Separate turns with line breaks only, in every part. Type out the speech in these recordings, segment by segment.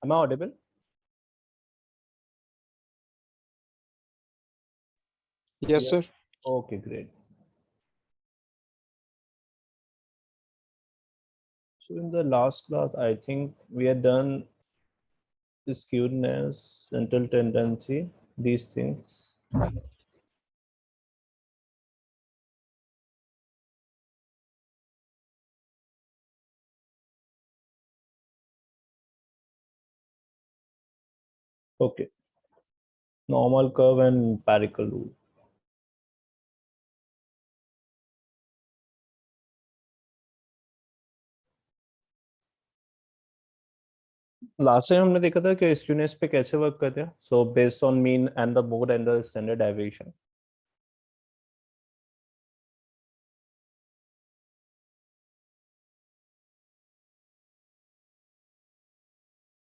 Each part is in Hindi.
Am I audible?
Yes, sir.
Okay, great. So in the last class, I think we had done skewness, central tendency, these things. Okay, normal curve and empirical rule. Last time हमने देखा था कि स्क्यूनेस पे कैसे वर्क करते हैं. सो based on mean and the mode and the standard deviation.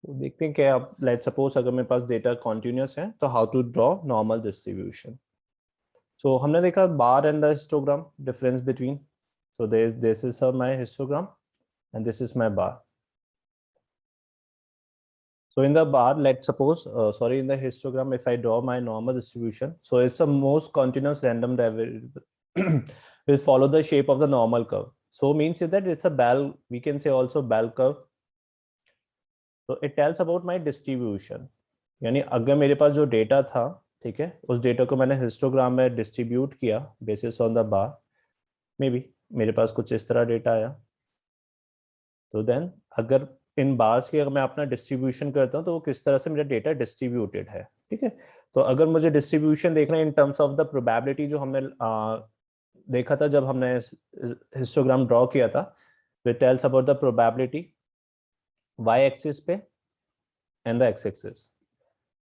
तो देखते हैं क्या. आप लेट सपोज अगर मेरे पास डेटा कॉन्टिन्यूस है तो how to draw normal distribution. So हमने देखा bar and the histogram difference between. So this is my histogram and this is my bar. So in the bar, let's suppose, sorry, in the histogram, if I draw my normal distribution, so it's the most continuous random variable will follow the shape of the normal curve. So means that it's a bell, we can say also bell curve. So it tells about my distribution. यानी अगर मेरे पास जो डेटा था, ठीक है, उस डेटा को मैंने हिस्टोग्राम में डिस्ट्रीब्यूट किया basis on the bar. May be मेरे पास कुछ इस तरह डेटा आया. तो देन अगर इन बार्स की अगर मैं अपना डिस्ट्रीब्यूशन करता हूँ तो वो किस तरह से मेरा डेटा डिस्ट्रीब्यूटेड है. ठीक है. तो अगर मुझे डिस्ट्रीब्यूशन देखना है in terms of the probability जो हमने देखा था जब हमने हिस्टोग्राम ड्रॉ किया था, it tells about the probability Y axis पे एंड द एक्स एक्सिस.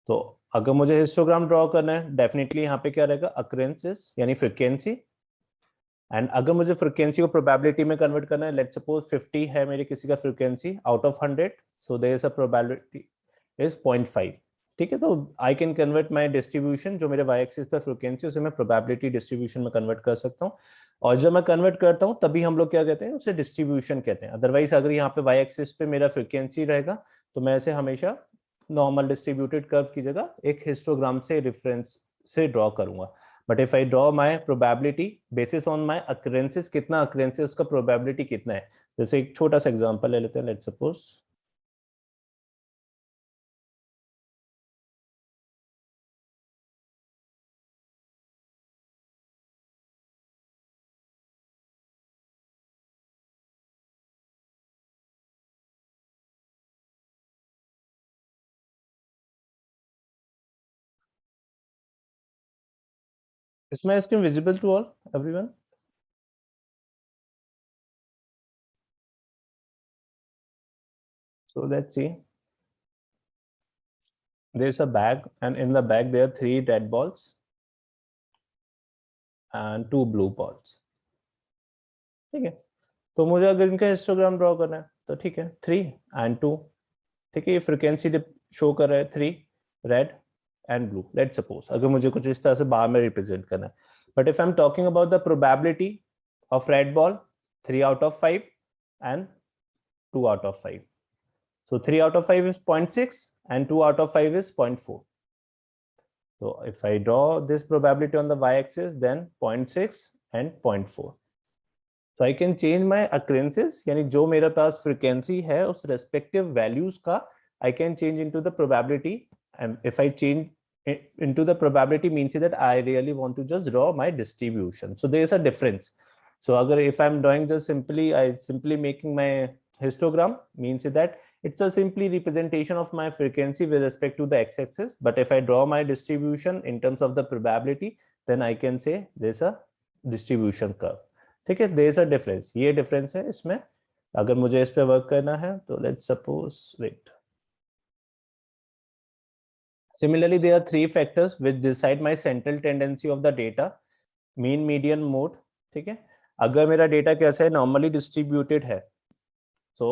तो अगर मुझे हिस्टोग्राम ड्रॉ करना है डेफिनेटली यहाँ पे क्या रहेगा, अक्रेंसेस यानी फ्रिक्वेंसी. एंड अगर मुझे फ्रिक्वेंसी को प्रोबेबिलिटी में कन्वर्ट करना है, लेट्स सपोज 50 है मेरी किसी का frequency out of 100, so there is a probability is 0.5. ठीक है. तो I can convert my distribution जो मेरे वाई एक्सिस पर फ्रिक्वेंसी उसे मैं प्रोबेबिलिटी डिस्ट्रीब्यूशन में कन्वर्ट कर सकता हूँ. और जब मैं कन्वर्ट करता हूँ तभी हम लोग क्या कहते हैं, उसे डिस्ट्रीब्यूशन कहते हैं. अदरवाइज अगर यहाँ पे वाई एक्सिस पे मेरा फ्रिक्वेंसी रहेगा तो मैं इसे हमेशा नॉर्मल डिस्ट्रीब्यूटेड कर्व की जगह एक हिस्टोग्राम से रेफरेंस से ड्रॉ करूंगा. But if I draw my probability basis on my occurrences, कितना अक्रेंसेस का प्रोबेबिलिटी कितना है. जैसे एक छोटा सा एग्जांपल ले लेते हैं. Let's suppose is my screen visible to all everyone? So let's see. There's a bag and in the bag there are 3 red balls and 2 blue balls. ठीक है. तो मुझे अगर इनका हिस्टोग्राम ड्रॉ करना है तो ठीक है, 3 and 2. ठीक है. ये फ्रिक्वेंसी शो कर रहा है 3 red and blue. Let's suppose अगर मुझे कुछ इस तरह से बार में रिप्रेजेंट करना है. But if I am talking about the probability of red ball, 3 out of 5 and 2 out of 5. So 3 out of 5 is 0.6 and 2 out of 5 is 0.4. So if I draw this probability on the y-axis, then 0.6 and 0.4. So I can change my occurrences, यानी जो मेरे पास frequency है उस respective values का I can change into the probability. And if I change into the probability means that I really want to just draw my distribution. So there is a difference. So agar if I'm drawing just I simply making my histogram means that it's a simply representation of my frequency with respect to the x-axis. But if I draw my distribution in terms of the probability, then I can say there's a distribution curve. ठीक है. there is a difference. ये difference है इसमें. अगर मुझे इस पे वर्क करना है तो let's suppose wait. Similarly, there are 3 factors which decide my central tendency of the data: mean, median, mode. ठीक है. अगर मेरा डेटा कैसा है, नॉर्मली डिस्ट्रीब्यूटेड है, so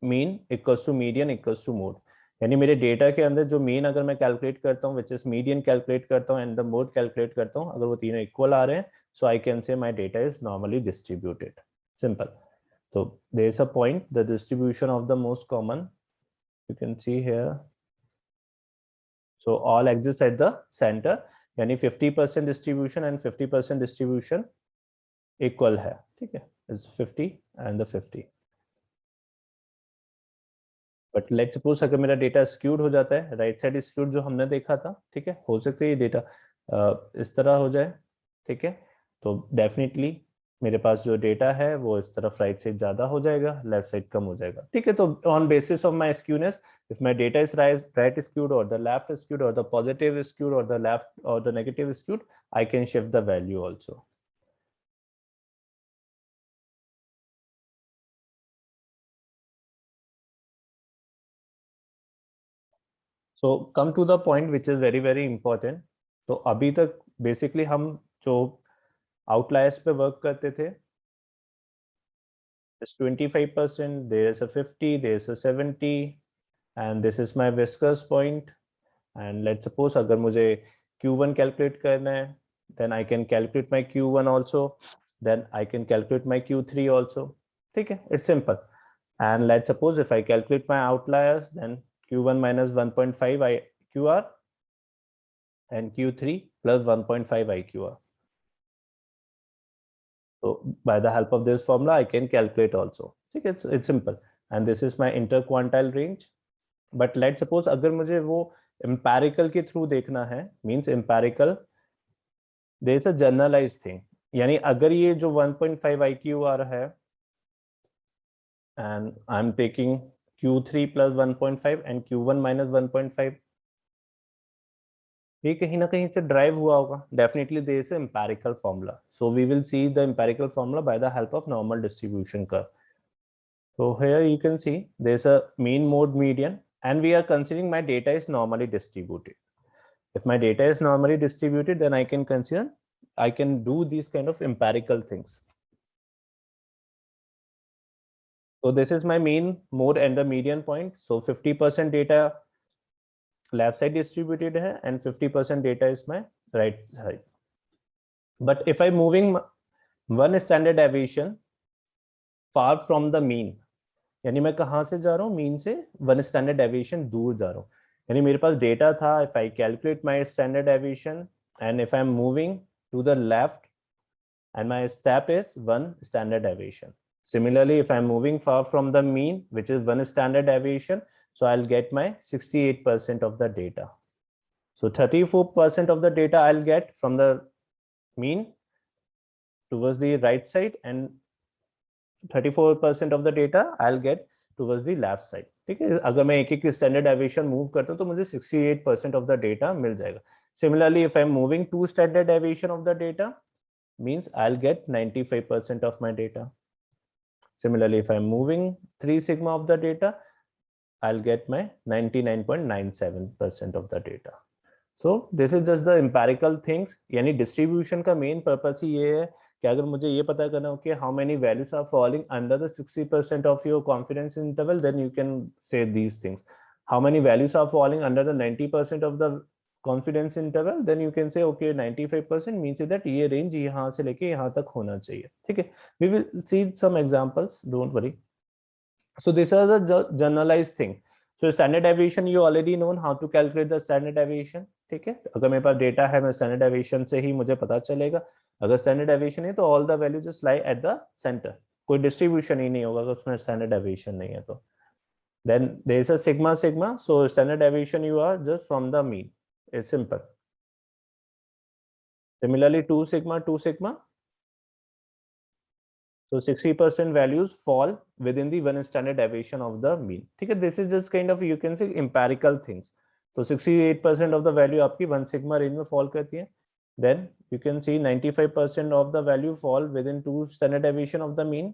mean equals to median equals to mode. यानी मेरे डेटा के अंदर जो मीन अगर मैं कैलकुलेट करता हूँ, विच इज मीडियन कैलकुलेट करता हूँ एंड द मोड कैलकुलेट करता हूँ, अगर वो तीनों इक्वल आ रहे हैं, सो I can say my data is normally distributed. Simple. तो there is a point, the distribution of the most common you can see here. So all exists at the center, यानी 50% distribution and 50% distribution equal है, ठीक है, is 50 and the 50. But let's suppose अगर मेरा डेटा स्क्यूड हो जाता है, राइट साइड स्क्यूड जो हमने देखा था, ठीक है, हो सकता है ये डेटा इस तरह हो जाए, ठीक है, तो डेफिनेटली मेरे पास जो डेटा है वो इस तरफ राइट साइड ज्यादा हो जाएगा, लेफ्ट साइड कम हो जाएगा, ठीक है. तो on basis of my skewness, if my data is right skewed or the left skewed or the positive skewed or the left or the negative skewed, I can shift the value also. So come to the point which is very very important. तो अभी तक बेसिकली हम जो आउटलायर्स पे वर्क करते थे, it's 25%, there's a 50, there's a 70, and this is my viscous point. And let's suppose अगर मुझे Q1 calculate करना है, then I can calculate my Q1 also, then I can calculate my Q3 also, ठीक है, it's simple. And let's suppose if I calculate my outliers, then Q1 minus 1.5 IQR and Q3 plus 1.5 IQR. So by the help of this formula, I can calculate also. It's simple. And this is my interquantile range. But let's suppose अगर मुझे वो empirical के through देखना है, means empirical, there is a generalized thing. यानी अगर ये जो 1.5 IQR है, and I'm taking Q3 plus 1.5 and Q1 minus 1.5, ये कहीं ना कहीं से ड्राइव हुआ होगा. Definitely there is empirical formula, so we will see the empirical formula by the help of normal distribution curve. So here you can see there's a mean, mode, median, and we are considering my data is normally distributed. If my data is normally distributed, then I can do these kind of empirical things. So this is my mean, mode, and the median point. So 50% data left side distributed है and 50% data is my right side. But if I'm moving one standard deviation far from the mean, यानी मैं कहाँ से जा रहा हूँ, मीन से वन स्टैंडर्ड डेविएशन दूर जा रहा हूँ. यानी मेरे पास डेटा था, if I calculate my standard deviation and if I am moving to the left and my step is one standard deviation. Similarly, if I'm moving far from the mean, which is one standard deviation, so I'll get my 68% of the data. So 34% of the data I'll get from the mean towards the right side and 34% of the data I'll get towards the left side. ठीक है, अगर मैं एक एक स्टैंडर्ड डेविएशन मूव करता हूँ तो मुझे 68% of the data मिल जाएगा. Similarly, if I'm moving two standard deviation of the data, means I'll get 95% of my data. Similarly, if I'm moving 3 sigma of the data, I'll get my 99.97% of the data. So this is just the empirical things. यानी distribution का main purpose ही ये है कि अगर मुझे ये पता करना हो कि how many values are falling under the 60% of your confidence interval, then you can say these things. How many values are falling under the 90% of the confidence interval, then you can say okay 95% means that ये range यहाँ से लेके यहाँ तक होना चाहिए. ठीक है, we will see some examples, don't worry. So these are the generalized thing. So standard deviation you already know how to calculate the standard deviation. ठीक है, अगर मेरे पास डेटा है, मैं standard deviation से ही मुझे पता चलेगा. अगर standard deviation है तो all the values just lie at the center. कोई distribution ही नहीं होगा अगर उसमें standard deviation नहीं है तो. Then there is a sigma. So standard deviation you are just from the mean. It's simple. Similarly, 2 sigma. So 60% values fall within the one standard deviation of the mean. Okay, this is just kind of, you can say, empirical things. So 68% of the value आपकी 1 sigma range में fall करती है. Then you can see 95% of the value fall within 2 standard deviation of the mean.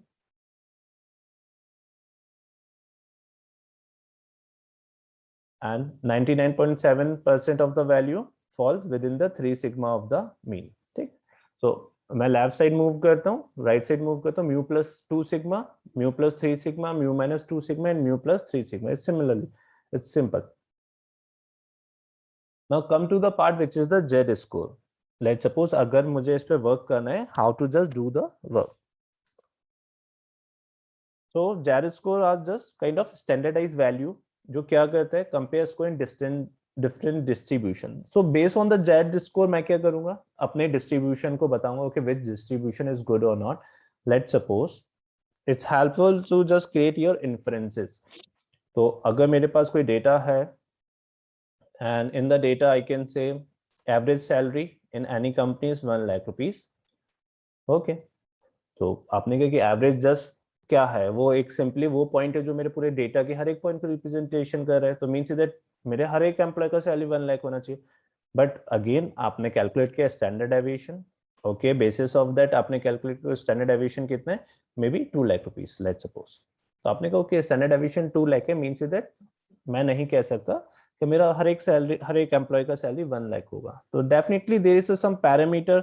And 99.7% of the value falls within the 3 sigma of the mean. ठीक, so मैं लेफ्ट साइड मूव करता हूँ, राइट साइड मूव करता हूँ, mu plus 2 sigma, mu plus 3 sigma, mu minus 2 sigma and mu plus 3 sigma. It's similarly, it's simple. Now come to the part which is the Z score. Let's suppose अगर मुझे इस पे वर्क करना है, how to just do the work. So Z score are just kind of standardized value जो क्या करता है, compare score in different distribution. So based on the z score मैं क्या करूंगा, अपने डिस्ट्रीब्यूशन को बताऊंगा, okay which distribution is good or not. Let's suppose it's helpful to just create your inferences. तो अगर मेरे पास कोई डेटा है, and in the data I can say average salary in any company is 1 lakh rupees. okay, तो आपने कहा कि एवरेज जस्ट क्या है, वो एक सिंपली वो पॉइंट है जो मेरे पूरे डेटा के हर एक पॉइंट को रिप्रेजेंटेशन कर रहा है. तो मीन्स दैट मेरे हर एक एम्प्लॉय का सैलरी 1 लाख होना चाहिए. बट अगेन आपने कैलकुलेट किया standard aviation. Okay, basis of that आपने कैलकुलेट किया स्टैंडर्ड एविएशन कितना है, may be 2 lakh rupees let's suppose. तो आपने कहा ओके स्टैंडर्ड एविएशन 2 लाख है, मीन्स दैट मैं नहीं कह सकता कि मेरा हर एक सैलरी, हर एक एम्प्लॉय का सैलरी 1 लाख होगा. तो definitely there is some parameter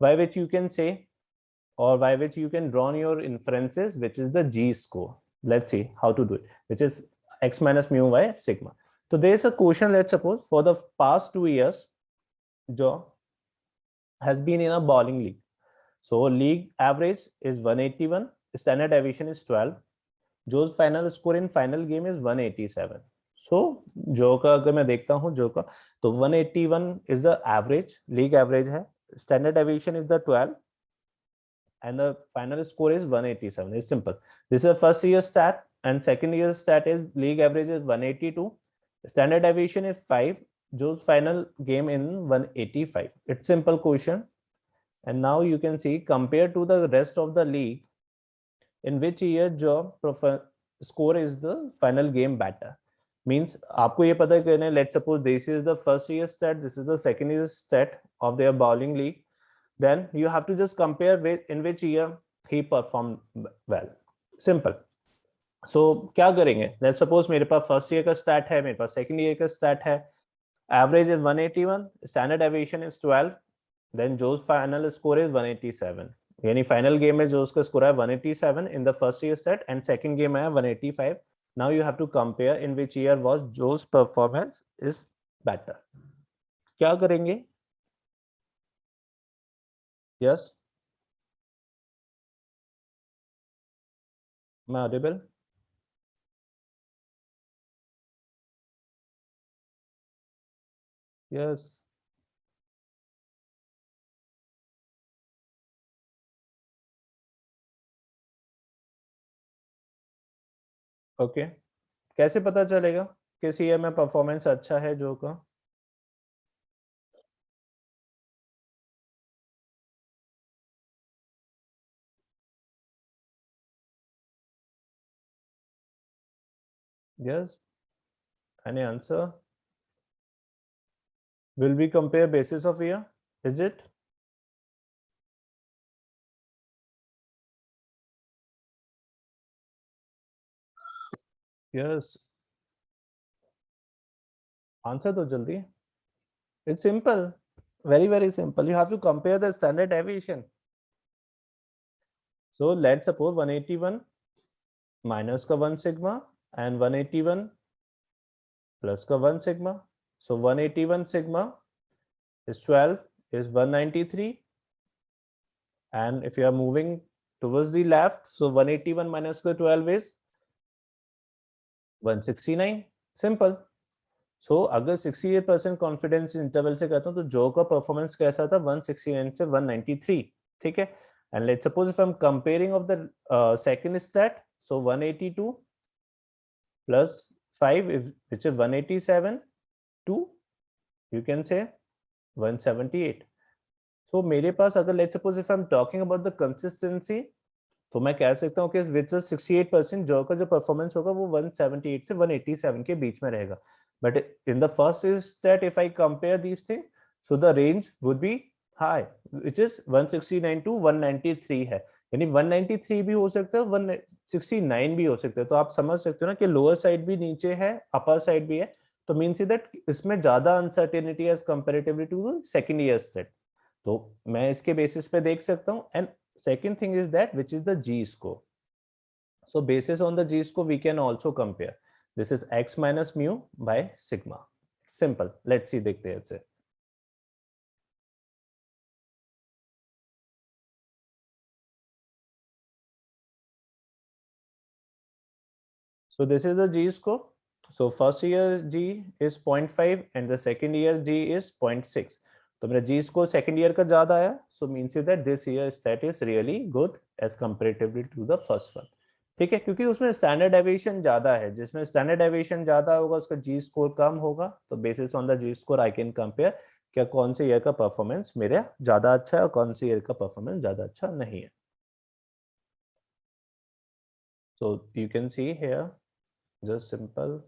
by which you can say or by which you can draw on your inferences, which is the G score. Let's see how to do it, which is x minus mu by sigma. So there is a question, let's suppose for the past 2 years, Joe has been in a bowling league. So league average is 181, standard deviation is 12. Joe's final score in final game is 187. So Joe का अगर मैं देखता हूँ Joe का, तो 181 is the average, league average है, standard deviation is the 12, and the final score is 187. It's simple. This is a first year stat, and second year stat is league average is 182, standard deviation is 5, Joe's final game in 185. It's simple question. And now you can see compared to the rest of the league, in which year Joe score is the final game better. Means आपको ये पता करना है, let's suppose this is the first year stat, this is the second year stat of their bowling league. Then you have to just compare with in which year he performed well. Simple. So क्या करेंगे, let's suppose मेरे पास फर्स्ट ईयर का स्टैट है, मेरे पास सेकंड ईयर का स्टैट है. Average is 181, standard deviation is 12, then Jo's final score is 187. यानी फाइनल गेम में जोस का स्कोर है 187 in the first year stat, and second game है 185. Now you have to compare in which year was Jo's performance is better. क्या करेंगे? यस, मैं ऑडिबल? यस. ओके, कैसे पता चलेगा किस ईयर में परफॉर्मेंस अच्छा है जो का? Yes, any answer? Will be compare basis of year, is it? Yes, answer तो जल्दी. It's simple, very simple. You have to compare the standard deviation. So let's suppose 181 minus का 1 sigma and 181 plus का 1 sigma. So 181 sigma is 12 is 193, and if you are moving towards the left, so 181 minus का 12 is 169. Simple. सो अगर 68% कॉन्फिडेंस इंटरवल से कहता हूँ तो जो का परफॉर्मेंस कैसा था, 169 से 193. ठीक है, and let's suppose if I am comparing of the second stat, so 182 plus 5 which is 187 to you can say 178. So मेरे पास अगर let's suppose if I am talking about the consistency, तो मैं कह सकता हूँ कि विच 68% जो का जो परफॉर्मेंस होगा वो 178 से 187 के बीच में रहेगा. But in the first is that if I compare these things, so the range would be high, which is 169 to 193 है. यानी 193 भी हो सकता है, 169 भी हो सकता है. तो आप समझ सकते हो ना कि लोअर साइड भी नीचे है, अपर साइड भी है. तो मीन्स दैट इसमें ज्यादा uncertainty as comparatively to second year stat. तो मैं इसके बेसिस पे देख सकता हूँ. And second thing is that which is the G score. So basis on the G score we can also compare. This is x minus mu by sigma. Simple. Let's see देखते हैं इसे. So this is the G score. So first year G is 0.5 and the second year G is 0.6. तो मेरा G score second year का ज़्यादा आया, so means that this year stat is really good as comparatively to the first one. ठीक है, क्योंकि उसमें स्टैंडर्ड डेविएशन ज़्यादा है, जिसमें स्टैंडर्ड डेविएशन ज़्यादा होगा उसका G स्कोर कम होगा, तो basis on the G score I can compare क्या कौन से ईयर का परफॉर्मेंस मेरा ज़्यादा अच्छा है और कौन से ईयर का परफॉर्मेंस ज़्यादा अच्छा नहीं है. So you can see here, just simple.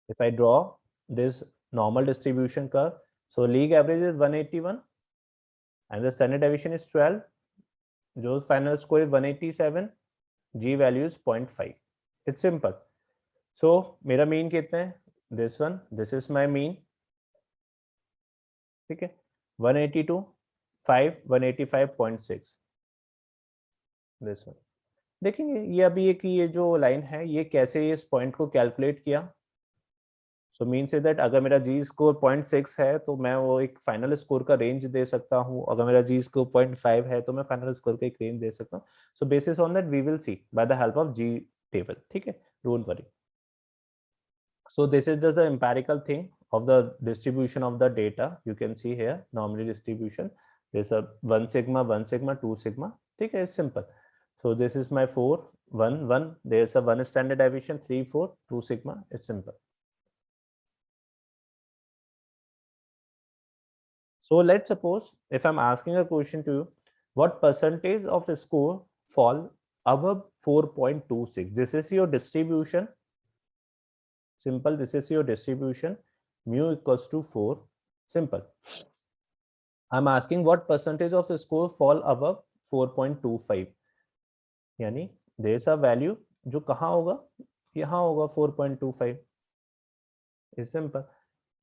If I draw this normal distribution curve, so league average is 181 and the standard deviation is 12. जो final score is 187, G value is 0.5. It's simple. So मेरा mean कितना है? This one, this is my mean. ठीक है, 182, 5, 185.6. This one. देखेंगे ये अभी एक ये जो लाइन है ये कैसे इस पॉइंट को कैलकुलेट किया. सो मीन से दैट अगर मेरा जी स्कोर 0.6 है तो मैं वो एक फाइनल स्कोर का रेंज दे सकता हूँ, अगर मेरा जी स्कोर 0.5 है तो मैं फाइनल स्कोर का एक रेंज दे सकता हूँ. So basis on that we will see by the help of z table. ठीक है, don't worry. So this is just the empirical thing of the distribution of the data. You can see here normally distribution. There's a 1 sigma, 1 sigma, 2 sigma. ठीक है, it's simple. So this is my 4, 1, 1. There's a 1 standard deviation, 3, 4, 2 sigma. It's simple. So let's suppose if I'm asking a question to you, what percentage of a score fall above 4.26? This is your distribution. Simple. This is your distribution. Mu equals to 4. Simple. I'm asking what percentage of the score fall above 4.25. यानी there's a value जो कहाँ होगा, यहाँ होगा 4.25. It's simple.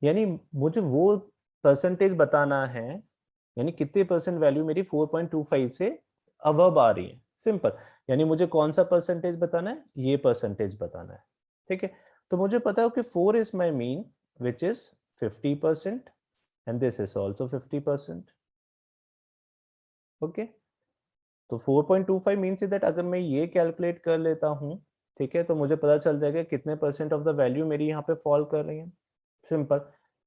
यानी मुझे वो परसेंटेज बताना है, यानी कितने परसेंट वैल्यू मेरी 4.25 से अबव आ रही है. सिंपल. यानी मुझे कौन सा परसेंटेज बताना है, ये परसेंटेज बताना है. ठीक है, तो मुझे पता है कि 4 is my mean which is 50% and this is also 50%. Okay, तो 4.25 मीन्स दैट अगर मैं ये कैलकुलेट कर लेता हूँ, ठीक है, तो मुझे पता चल जाएगा कितने परसेंट ऑफ द वैल्यू मेरी यहाँ पे फॉल कर रही है. सिंपल.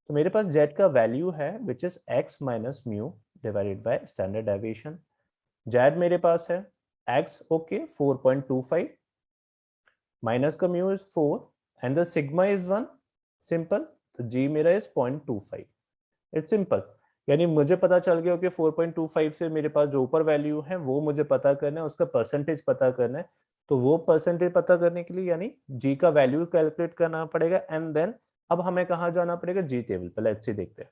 तो मेरे पास z का वैल्यू है which is x minus mu divided by standard deviation. z मेरे पास है x, ओके, 4.25 माइनस का mu is 4 and the sigma is 1. Simple. तो g मेरा इज 0.25. It's simple. यानी मुझे पता चल गया कि 4.25 से मेरे पास जो ऊपर वैल्यू है वो मुझे पता करना है, उसका परसेंटेज पता करना है. तो वो परसेंटेज पता करने के लिए यानी g का वैल्यू कैलकुलेट करना पड़ेगा एंड देन अब हमें कहाँ जाना पड़ेगा, जी टेबल पर. लेट्स सी देखते हैं.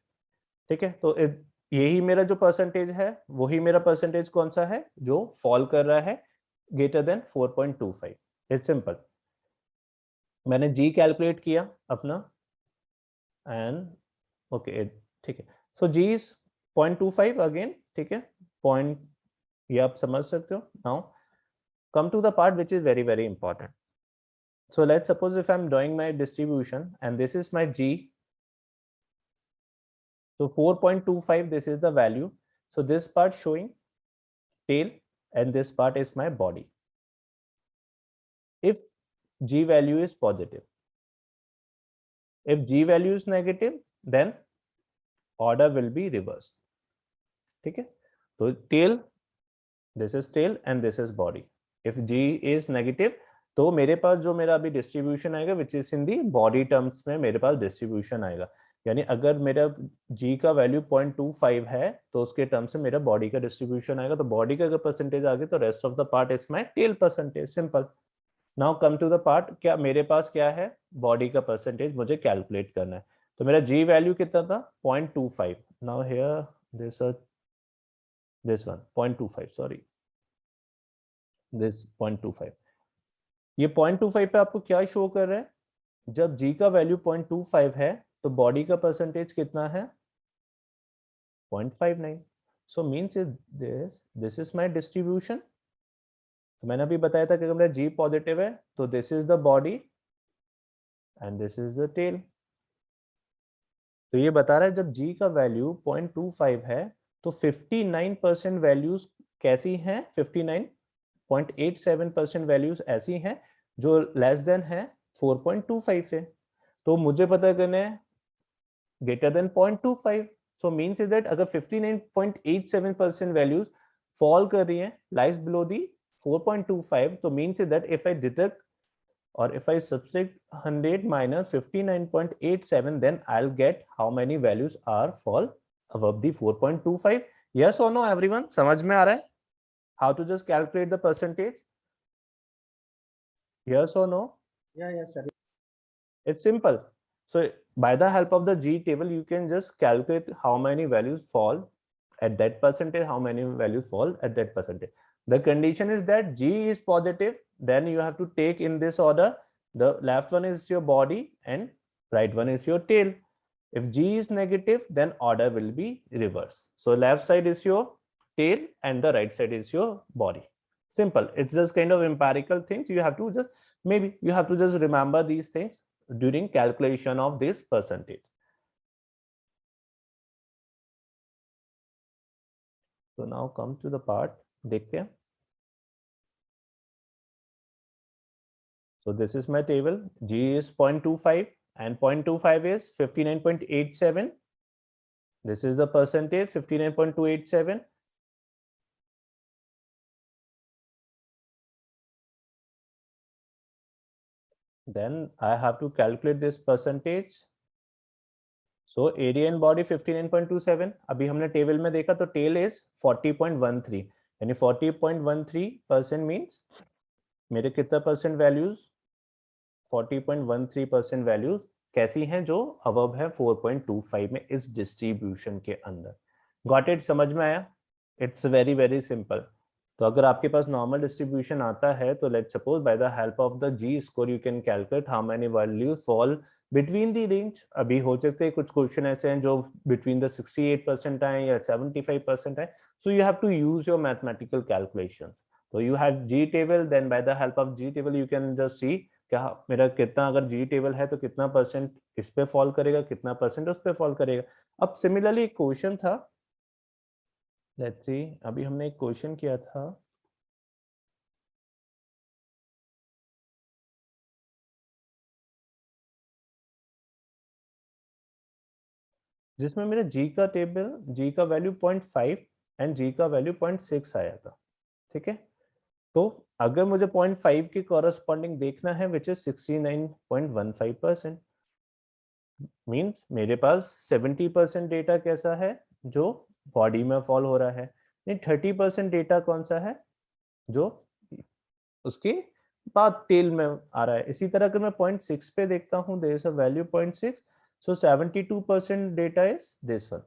ठीक है, तो यही मेरा जो परसेंटेज है वही मेरा परसेंटेज कौन सा है जो फॉल कर रहा है ग्रेटर देन 4.25. It's simple. मैंने जी कैलकुलेट किया अपना एंड ओके, ठीक है. So z is 0.25 again. ठीक है, पॉइंट ये आप समझ सकते हो. Now come to the part which is very very important. So let's suppose if I'm drawing my distribution and this is my G. So 4.25, this is the value. So this part showing tail and this part is my body. If G value is positive, if G value is negative, then order will be reversed. ठीक है, तो tail, this is tail and this is body. If G is negative, तो मेरे पास जो मेरा अभी डिस्ट्रीब्यूशन आएगा which is in the body terms में मेरे पास डिस्ट्रीब्यूशन आएगा. यानी अगर मेरा जी का वैल्यू 0.25 है तो उसके टर्म्स में मेरा बॉडी का डिस्ट्रीब्यूशन आएगा. तो बॉडी का अगर परसेंटेज आ गया तो rest of the part is my tail percentage. Simple. Now come to the part, क्या मेरे पास क्या है, बॉडी का परसेंटेज मुझे कैलकुलेट करना है. तो मेरा जी वैल्यू कितना था, 0.25. Now here this one 0.25, sorry, this 0.25. ये 0.25 पे आपको क्या शो कर रहा है, जब जी का वैल्यू 0.25 है तो बॉडी का परसेंटेज कितना है, 0.59. So means this is my distribution. तो मैंने अभी बताया था कि अगर मेरा जी पॉजिटिव है तो this is the body and this is the tail. तो ये बता रहा है जब जी का वैल्यू 0.25 है तो 59% वैल्यूज कैसी हैं, 59.87% वैल्यूज ऐसी हैं जो लेस देन है 4.25 से, तो मुझे पता करना है greater than 0.25. So means is that अगर 59.87% values fall कर रही हैं, lies below the 4.25, तो means is that if I deduct or if I subtract 100 minus 59.87, then I'll get how many values are fall above the 4.25. Yes or no, everyone? समझ में आ रहा है? How to just calculate the percentage? Yes or no?
Yeah, yes, sir.
It's simple. So by the help of the G table, you can just calculate how many values fall at that percentage, how many values fall at that percentage. The condition is that G is positive, then you have to take in this order. The left one is your body and right one is your tail. If G is negative, then order will be reverse. So left side is your tail and the right side is your body. Simple. It's just kind of empirical things. You have to just, maybe you have to just remember these things during calculation of this percentage. So now come to the part, देखते हैं. So this is my table. G is 0.25 and 0.25 is 59.87. This is the percentage, 59.287. Then I have to calculate this percentage. So area and body 59.27. अभी हमने टेबल में देखा तो टेल is 40.13, यानी 40.13% means मेरे कितना परसेंट वैल्यूज 40.13% वैल्यूज कैसी हैं जो अबव है 4.25 में इस डिस्ट्रीब्यूशन के अंदर. Got it? समझ में आया? It's very very simple. तो अगर आपके पास नॉर्मल डिस्ट्रीब्यूशन आता है तो let's suppose by the help of the z score you can calculate how many values fall between the range. अभी हो सकते हैं कुछ क्वेश्चन ऐसे हैं जो बिटवीन द 68% आए या 75% आए. So you have to use your mathematical calculations. तो you have z table, then by the help of z table you can just see क्या मेरा कितना, अगर जी टेबल है तो कितना परसेंट इस पे फॉल करेगा, कितना परसेंट उस पे फॉल करेगा. अब सिमिलरली एक क्वेश्चन था, लेट्स सी, अभी हमने एक क्वेश्चन किया था जिसमें मेरा जी का टेबल, जी का वैल्यू 0.5 एंड जी का वैल्यू 0.6 आया था. ठीक है, तो अगर मुझे 0.5 के कॉरेस्पॉन्डिंग देखना है विच इज 69.15%, मीन्स मेरे पास 70% डेटा कैसा है जो बॉडी में फॉल हो रहा है, नहीं 30% डेटा कौन सा है जो उसके बाद टेल में आ रहा है. इसी तरह अगर मैं 0.6 पे देखता हूँ, there is a value 0.6, so 72% data is this one,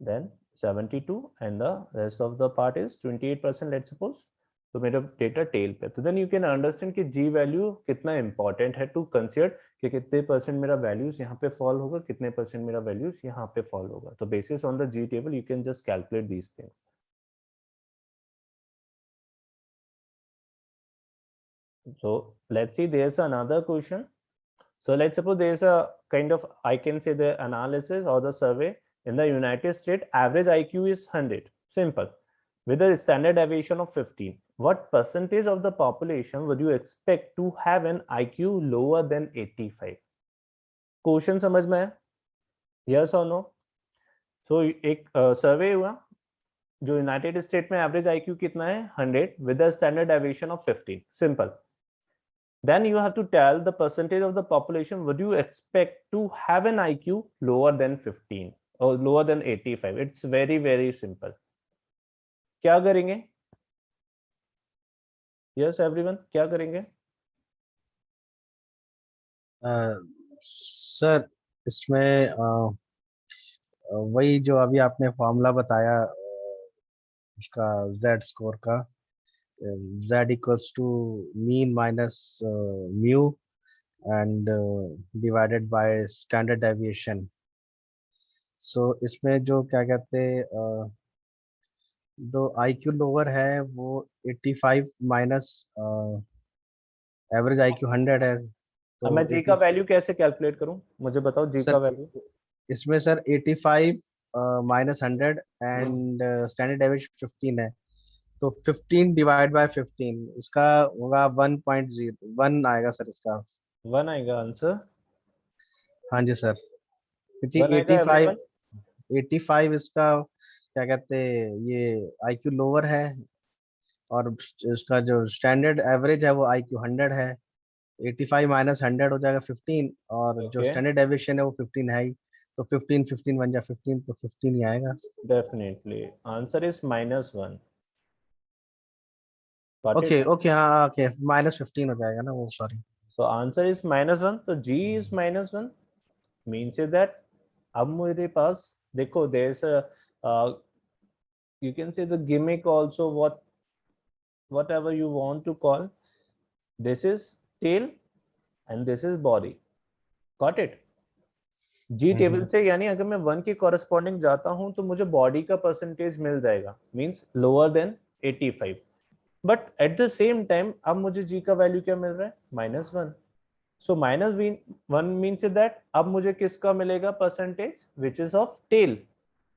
then 72 and the rest of the part is 28%, let's suppose. तो मेरा डेटा टेल पे, तो देन यू कैन अंडरस्टैंड कि जी वैल्यू कितना इंपॉर्टेंट है टू कंसीडर कि कितने परसेंट मेरा वैल्यूज यहाँ पे फॉल होगा, कितने परसेंट मेरा वैल्यूज यहाँ पे फॉल होगा. तो basis on the z table you can just calculate these things. So let's see, there's another question. So let's suppose there's a kind of, I can say the analysis or the survey in the United States, average IQ is 100. Simple. With a standard deviation of 15. What percentage of the population would you expect to have an IQ lower than 85? Question समझ में है? Yes or no? So एक survey हुआ जो यूनाइटेड स्टेट में एवरेज IQ कितना है 100 with a standard deviation of 15. Simple. Then you have to tell the percentage of the population would you expect to have an IQ lower than 15 or lower than 85. It's very very simple. क्या करेंगे? Yes everyone, क्या करेंगे?
सर इसमें वही जो अभी आपने फॉर्मूला बताया उसका z स्कोर का, z equals to mean minus mu and divided by standard deviation. So इसमें जो क्या कहते दो IQ लोअर है वो 85 माइनस एवरेज IQ 100 है.
अब मैं जी का वैल्यू कैसे कैलकुलेट करूं, मुझे बताओ जी का वैल्यू.
इसमें sir 85 minus 100 and standard deviation 15 है. तो 15 डिवाइड बाय 15 इसका होगा 1.01 आएगा सर इसका।
1 आएगा आंसर।
हाँ जी सर, क्योंकि
1 आएगा
85
एवरीवन।
85 इसका क्या कहते हैं, ये आईक्यू लोअर है, और इसका जो स्टैंडर्ड एवरेज है वो आईक्यू 100 है। 85 माइनस 100 हो जाएगा 15, और जो
ओके,
स्टैंडर्ड डेविएशन है वो 15 है ही। तो 15 15 बन जा 15, तो 15 ही आएगा।
Definitely answer is -1। Got it.
Okay okay, हाँ ओके, -15 हो जाएगा ना वो, सॉरी।
So answer is -1, तो G is -1 means is that अब मेरे पास देखो there's a you can say the gimmick also, whatever you want to call, this is tail and this is body. Got it? Z table से यानी अगर मैं 1 के कॉरेस्पॉन्डिंग जाता हूं तो मुझे बॉडी का परसेंटेज मिल जाएगा, means lower than 85। But at the same time अब मुझे जी का वैल्यू क्या मिल रहा है, -1। सो -1 मीन्स दैट अब मुझे किसका मिलेगा percentage, which is of tail.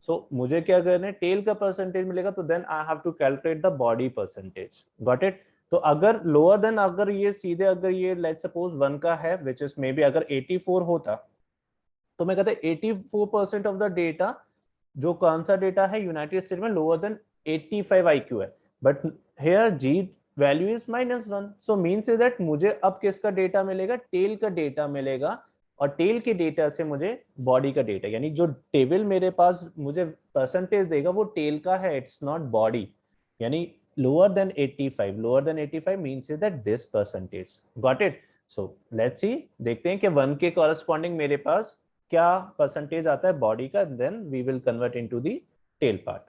So मुझे क्या करना है, टेल का परसेंटेज मिलेगा, तो then I have to calculate the body percentage. Got it. तो अगर लोअर देन, अगर ये सीधे अगर ये लेट सपोज 1 का है विच इज मे बी अगर 84 होता, तो मैं कहता 84% ऑफ द डेटा, जो कौन सा डेटा है यूनाइटेड स्टेट में लोअर देन 85 आईक्यू है, but here z value is -1। So means that मुझे अब किसका डेटा मिलेगा, टेल का डेटा मिलेगा, और टेल के डेटा से मुझे बॉडी का डेटा, यानी जो टेबल मेरे पास मुझे परसेंटेज देगा वो टेल का है, इट्स नॉट बॉडी। यानी lower than 85 means is that this percentage. Got it. So let's see, देखते हैं कि 1 के कॉरेस्पॉन्डिंग मेरे पास क्या परसेंटेज आता है बॉडी का, then we will convert into the tail part.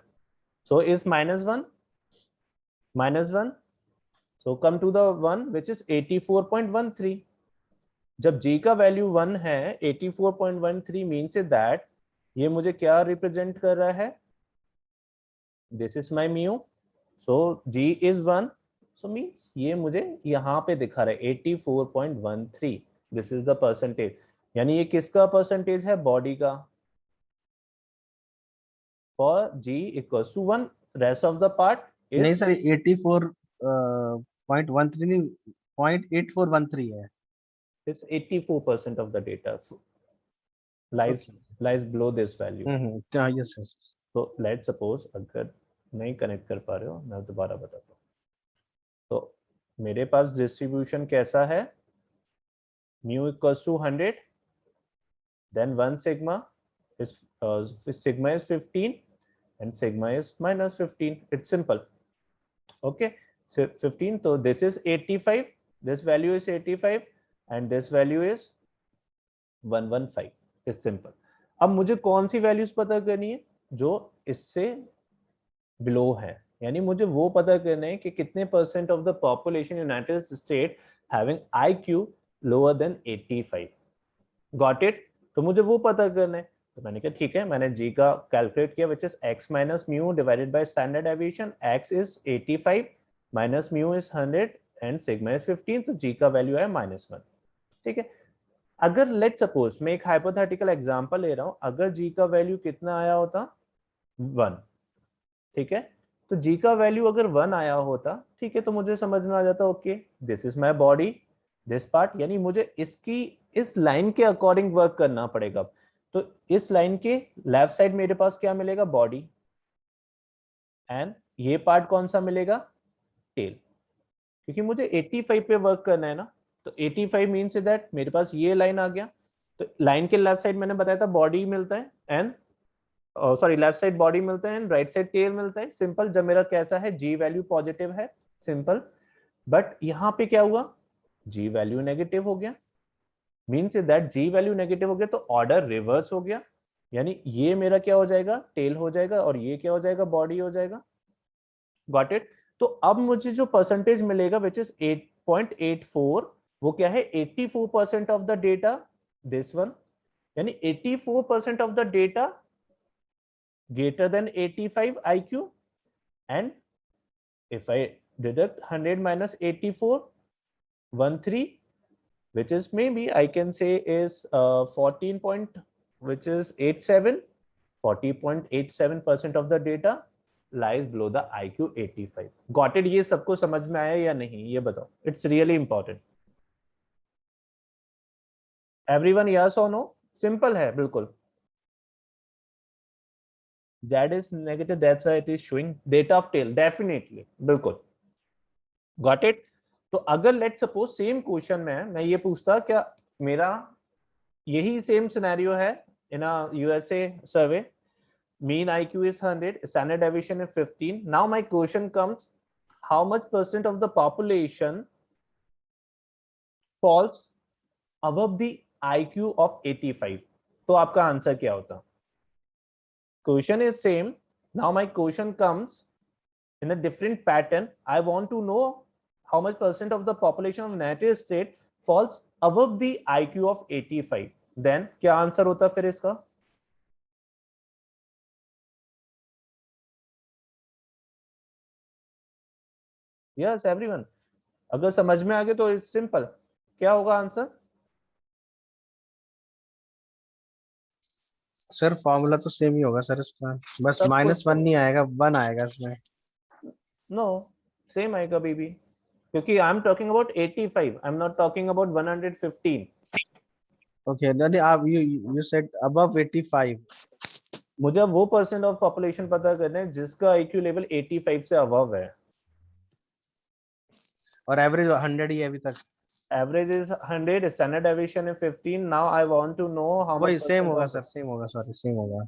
So is -1, so come to the one which is 84.13। जब g का वैल्यू 1 है, 84.13 मीन्स दैट ये मुझे क्या रिप्रेजेंट कर रहा है, this is my mu. So g is 1, so means ये मुझे यहाँ पे दिखा रहा है 84.13, दिस इज द परसेंटेज। यानी ये किसका परसेंटेज है, बॉडी का। For g equals to 1, rest of the part
नहीं
इज
सर, 84.13 नहीं, 0.8413 है।
it's 84% of the data lies
Okay.
lies below this value।
हाँ, यस यस।
तो लेट सपोज अगर नहीं कनेक्ट कर पा रहे हो, मैं दोबारा बताता हूँ। तो मेरे पास डिस्ट्रीब्यूशन कैसा है, mu equals to 100, then 1 sigma is sigma is 15 and sigma is -15, it's simple। okay, so 15, so this is 85, this value is 85 and this value is 115, it's simple। अब मुझे कौन सी वैल्यूज पता करनी है, जो इससे बिलो है, यानी मुझे वो पता करना है कि कितने percent of the population United state having IQ lower than 85। Got it. तो मुझे वो पता करना है, तो मैंने कहा ठीक है, मैंने जी का कैलकुलेट किया which is x minus mu divided by standard aviation, x is 85 minus mu is 100 and sigma is 15, तो जी का वैल्यू है -1। ठीक है। अगर लेट सपोज मैं एक हाइपोथेटिकल एग्जांपल ले रहा हूं, अगर जी का वैल्यू कितना आया होता, 1। ठीक है। तो जी का वैल्यू अगर 1 आया होता, ठीक है, तो मुझे समझ में आ जाता okay this is my body, this part, यानी मुझे इसकी इस लाइन के अकॉर्डिंग वर्क करना पड़ेगा। तो इस लाइन के लेफ्ट साइड मेरे पास क्या मिलेगा, बॉडी, एंड ये पार्ट कौन सा मिलेगा, टेल, क्योंकि मुझे 85 पे वर्क करना है ना। तो 85 मीन्स दैट मेरे पास ये लाइन आ गया, तो लाइन के लेफ्ट साइड मैंने बताया था बॉडी मिलता है, and sorry left side body मिलता है एंड राइट साइड टेल मिलता है। सिंपल, जब मेरा कैसा है, जी वैल्यू पॉजिटिव है, सिंपल। बट यहाँ पे क्या हुआ, जी वैल्यू नेगेटिव हो गया, means that z value negative हो गया तो ऑर्डर रिवर्स हो गया, यानी ये मेरा क्या हो जाएगा, टेल हो जाएगा, और ये क्या हो जाएगा, बॉडी हो जाएगा। Got it. तो अब मुझे जो परसेंटेज मिलेगा विच इज 8.84, वो क्या है, 84% of the data, this one, यानी 84% of the data greater than 85 IQ, and if I deduct 100 minus 84, 13, which is maybe I can say is 14 point, which is 87, 40.87% of the data, lies below the IQ 85. Got it? ये सबको समझ में आया या नहीं ये बताओ. It's really important. Everyone yes or no? Simple है बिल्कुल. That is negative, that's why it is showing data of tail. Definitely, बिल्कुल. Got it? तो अगर let's suppose same question में मैं ये पूछता क्या मेरा यही same scenario है in a USA survey. Mean IQ is 100, standard deviation is 15. Now my question comes, how much % of the population falls above the IQ of 85? तो आपका आंसर क्या होता? Question is same. Now my question comes in a different pattern. I want to know how much % of the population of United States falls above the IQ of 85. Then क्या आंसर होता फिर इसका? Yes, everyone. अगर समझ में आ गया तो इट्स सिंपल. क्या होगा आंसर?
सर फॉर्मूला तो सेम ही होगा सर इसका, बस
सब
-1
कुछ
नहीं आएगा, 1 आएगा इसमें.
नो सेम आएगा बेबी, क्योंकि आई am talking about 85, I am not talking about 115.
Okay दादी, आप यू सेड अबव 85.
मुझे वो % ऑफ पॉपुलेशन पता करना है जिसका IQ लेवल 85 से अबव है.
और एवरेज 100 ही है अभी तक.
Average is 100, standard deviation is 15. Now I want to know how
वही
much
सेम
%
होगा
of
सर, सेम होगा, सॉरी सेम होगा.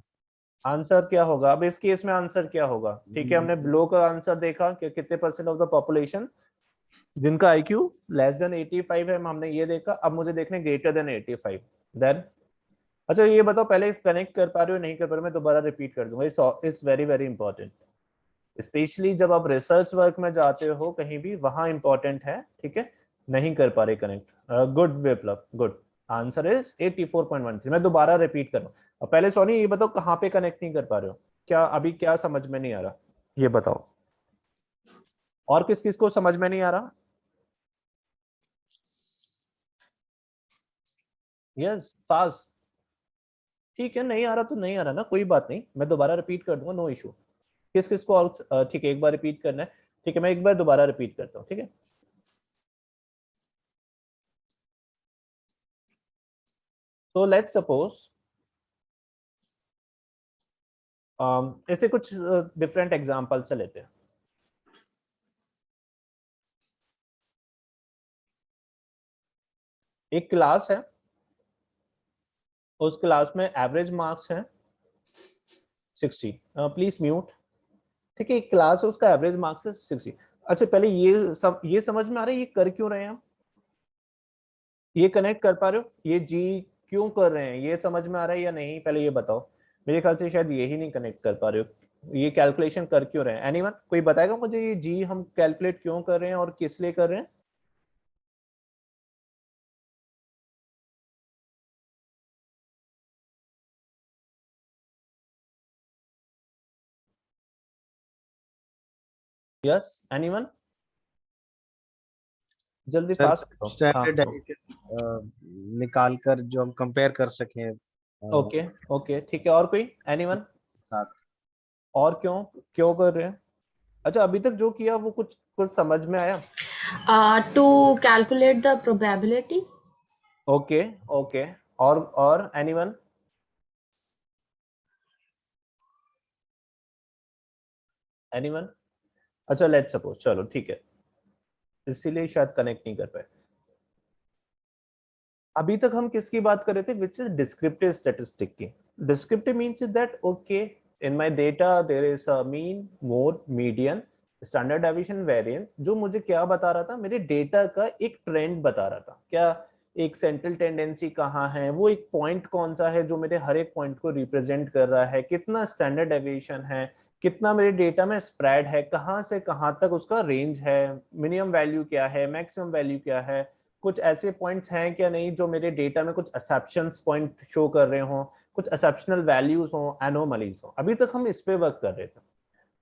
आंसर क्या होगा? अब इस केस में आंसर क्या होगा? ठीक है, हमने ब्लो का आंसर देखा कि कितने % ऑफ द पॉपुलेशन जिनका IQ लेस देन 85 है, हमने ये देखा. अब मुझे देखने ग्रेटर देन 85. देन अच्छा ये बताओ, पहले इस कनेक्ट कर पा रहे हो नहीं कर पा रहे हो? मैं दोबारा रिपीट कर दूंगा. It's very very important, specially जब आप रिसर्च वर्क में जाते हो कहीं भी, वहां इंपॉर्टेंट है. ठीक है, नहीं कर पा रहे connect. Good Viplav, good. Answer is 84.13. मैं दोबारा रिपीट कर रहा हूँ. अब पहले सोनी ये बताओ कहाँ पे कनेक्ट नहीं कर पा रहे हो? क्या अभी क्या समझ में नहीं आ रहा ये बताओ? और किस किस को समझ में नहीं आ रहा? Yes fast. ठीक है, नहीं आ रहा तो नहीं आ रहा ना, कोई बात नहीं, मैं दोबारा रिपीट कर दूंगा, नो इशू. किस किस को और ठीक है एक बार रिपीट करना है? ठीक है, मैं एक बार दोबारा रिपीट करता हूँ. ठीक है, तो लेट्स सपोज ऐसे कुछ डिफरेंट एग्जांपल से लेते हैं. एक क्लास है, उस क्लास में एवरेज मार्क्स हैं 60. Please mute. ठीक है, एक क्लास है उसका एवरेज मार्क्स है 60. अच्छा पहले ये समझ में आ रहा है ये कर क्यों रहे हैं हम? ये कनेक्ट कर पा रहे हो? ये जी क्यों कर रहे हैं ये समझ में आ रहा है या नहीं? पहले ये बताओ. मेरे ख्याल से शायद यही नहीं कनेक्ट कर पा रहे हो. ये कैलकुलेशन कर क्यों रहे हैं? एनीवन कोई बताएगा मुझे ये जी हम कैलकुलेट क्यों कर रहे हैं और किस लिए कर रहे हैं? यस एनीवन, जल्दी
सर
फास्ट करो.
स्टैंडर्ड डेविएशन निकाल कर जो हम कंपेयर कर सकें
ओके ओके ठीक है, और कोई एनीवन?
साथ.
और क्यों क्यों कर रहे हैं? अच्छा अभी तक जो किया वो कुछ कुछ समझ में आया?
To calculate the probability.
Okay okay, और एनीवन? एनीवन? अच्छा लेट्स सपोज, चलो ठीक है, इसीलिए शायद कनेक्ट नहीं कर पाए. अभी तक हम किसकी बात कर रहे थे? विच इज डिस्क्रिप्टिव स्टैटिस्टिक की. Descriptive means is that okay in my data there is a mean, mode, median, standard deviation, variance. जो मुझे क्या बता रहा था? मेरे डेटा का एक ट्रेंड बता रहा था. क्या एक सेंट्रल टेंडेंसी कहाँ है, वो एक पॉइंट कौन सा है जो मेरे हर एक पॉइंट को रिप्रेजेंट कर रहा है, कितना स्टैंडर्ड डेविएशन है, कितना मेरे डेटा में स्प्रेड है, कहाँ से कहाँ तक उसका रेंज है, मिनिमम वैल्यू क्या है, मैक्सिमम वैल्यू क्या है, कुछ ऐसे पॉइंट्स हैं क्या नहीं जो मेरे डेटा में कुछ एक्सेप्शंस पॉइंट शो कर रहे हों, कुछ एक्सेप्शनल वैल्यूज हों, एनोमलीज हों. अभी तक हम इस पे वर्क कर रहे थे.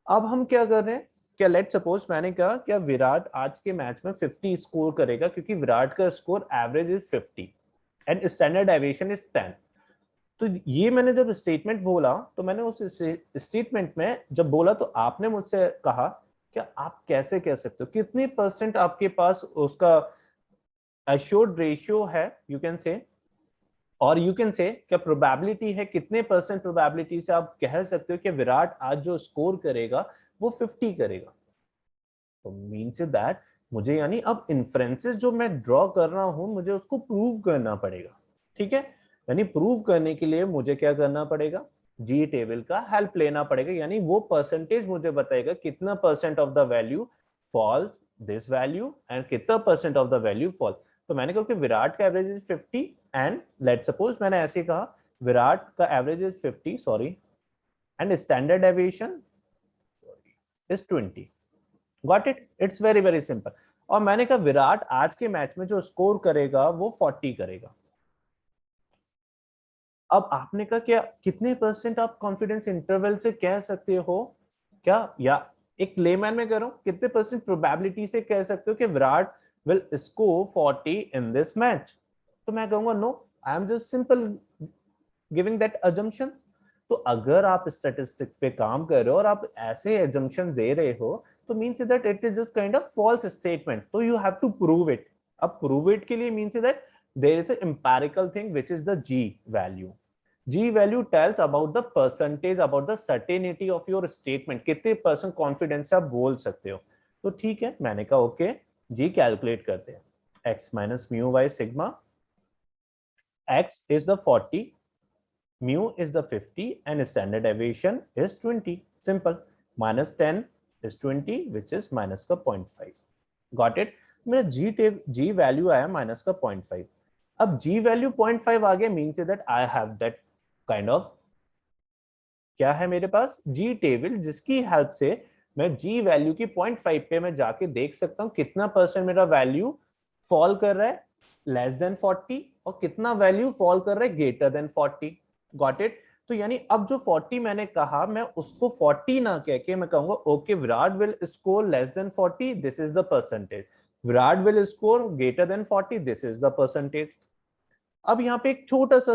अब हम क्या कर रहे हैं? क्या लेट सपोज मैंने कहा क्या विराट आज के मैच में 50 स्कोर करेगा क्योंकि विराट का score average is 50 and standard deviation is 10. तो ये मैंने जब स्टेटमेंट बोला तो मैंने उस स्टेटमेंट में जब बोला तो आपने मुझसे कहा कि आप कैसे कह सकते हो, कितनी परसेंट आपके पास उसका एश्योर्ड रेशियो है, यू कैन से, और यू कैन से क्या प्रोबेबिलिटी है, कितने परसेंट प्रोबेबिलिटी से आप कह सकते हो कि विराट आज जो स्कोर करेगा वो 50 करेगा। तो मीन्स दैट मुझे यानी अब इन्फ्रेंसेस जो मैं ड्रॉ कर रहा हूं मुझे उसको प्रूव करना पड़ेगा, ठीक है। यानी प्रूव करने के लिए मुझे क्या करना पड़ेगा, जी टेबल का हेल्प लेना पड़ेगा, यानी वो परसेंटेज मुझे बताएगा कितना percent of the value falls this value and कितना percent of the value fall. तो मैंने कहा कि विराट का average is 50 and let suppose मैंने ऐसे कहा विराट का average is 50 sorry and standard deviation is 20। Got it, it's very very simple. और मैंने कहा विराट आज के मैच में जो स्कोर करेगा वो 40 करेगा। अब आपने कहा क्या कितने परसेंट आप कॉन्फिडेंस इंटरवल से कह सकते हो क्या, या एक लेमैन में कह रहा हूं कितने परसेंट प्रोबेबिलिटी से कह सकते हो कि Virat will score 40 in this match. तो मैं कहूंगा no, I am just simple giving that assumption. तो अगर आप स्टैटिस्टिक्स पे काम कर रहे हो और आप ऐसे एजम्पशन दे रहे हो तो means that it is just kind of false statement, तो you have to prove it. अब प्रूव इट के लिए means that there is a empirical thing which is the z value. G value tells about the percentage, about the certainty of your statement, कितने परसेंट कॉन्फिडेंस से आप बोल सकते हो। तो ठीक है, मैंने कहा ओके G कैलकुलेट करते हैं, x minus mu by sigma, x is the 40, mu is the 50 and standard deviation is 20, simple, minus 10 is 20 which is minus का 0.5। got it, मेरा G वैल्यू आया माइनस का 0.5। अब G वैल्यू 0.5 आ गया means that I have that kind of क्या है मेरे पास जी टेबल जिसकी हेल्प से मैं जी वैल्यू की 0.5 पे मैं जाके देख सकता हूं कितना परसेंट मेरा वैल्यू फॉल कर रहा है लेस देन 40 और कितना वैल्यू फॉल कर रहा है ग्रेटर देन 40। Got it. तो यानी अब जो 40 मैंने कहा मैं उसको 40 ना कह के मैं कहूंगा okay Virat will score less than 40, this is the percentage, Virat will score greater than 40, this is the percentage. अब यहाँ पे एक छोटा सा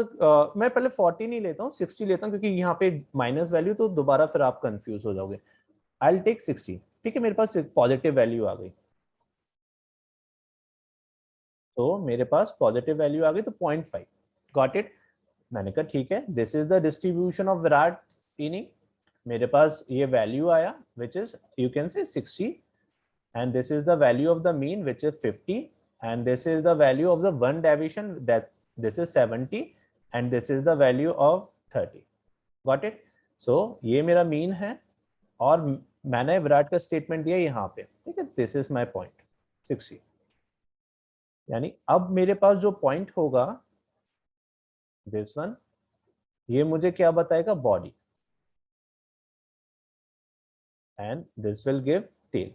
मैं पहले 40 नहीं लेता हूँ 60 लेता हूँ क्योंकि यहाँ पे माइनस वैल्यू तो दोबारा फिर आप कंफ्यूज हो जाओगे। आई विल टेक 60, ठीक है, मेरे पास पॉजिटिव वैल्यू आ गई, तो मेरे पास पॉजिटिव वैल्यू आ गई तो 0.5। Got it. मैंने कहा ठीक है this is the distribution of Virat inning, मेरे पास ये वैल्यू आया विच इज यू कैन से 60 and this is the value of the mean which is 50 and this is the value of the one deviation that this is 70 and this is the value of 30। got it। so ये मेरा मीन है और मैंने विराट का स्टेटमेंट दिया यहाँ पे, ठीक है, दिस इज माय पॉइंट 60। यानी अब मेरे पास जो पॉइंट होगा दिस वन, ये मुझे क्या बताएगा body and this will give tail.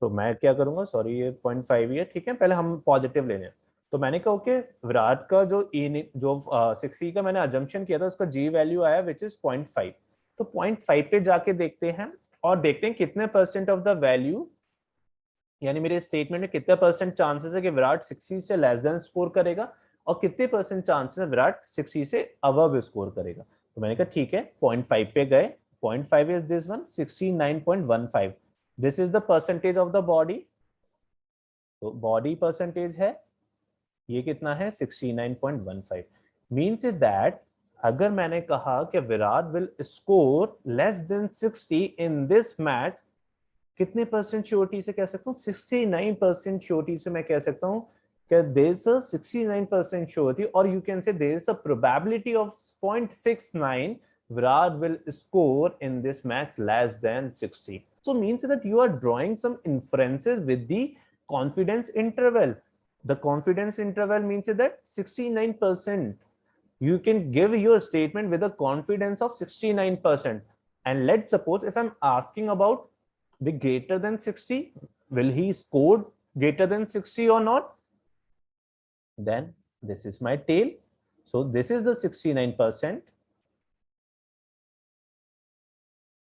तो मैं क्या करूंगा, सॉरी ये 0.5 ही है, ठीक है, पहले हम पॉजिटिव लेने हैं। तो मैंने कहा ओके विराट का जो जो 60 का मैंने अजम्पशन किया था उसका जी वैल्यू आया विच इज 0.5। तो 0.5 पे जाके देखते हैं और देखते हैं कितने परसेंट ऑफ द वैल्यू, यानी मेरे स्टेटमेंट में कितने परसेंट चांसेस है कि विराट 60 से लेस देन स्कोर करेगा और कितने परसेंट चांसेस है विराट 60 से अबव स्कोर करेगा। तो मैंने कहा ठीक है 0.5 पे गए, 0.5 is this one 69.15, this is the percentage of the body. तो बॉडी परसेंटेज है ये कितना है 69.15, मीन्स दैट अगर मैंने कहा कि Virat will score less than 60 in this match, कितने परसेंट श्योरिटी से कह सकता हूँ 69% श्योरिटी से मैं कह सकता हूँ कि देयर इज अ 69% श्योरिटी और you can say there is a probability of 0.69 Virat will score in this match less than 60. So means that you are drawing some inferences with the confidence interval. The confidence interval means that 69%. You can give your statement with a confidence of 69%. And let's suppose if I'm asking about the greater than 60, will he score greater than 60 or not? Then this is my tail. So this is the 69%.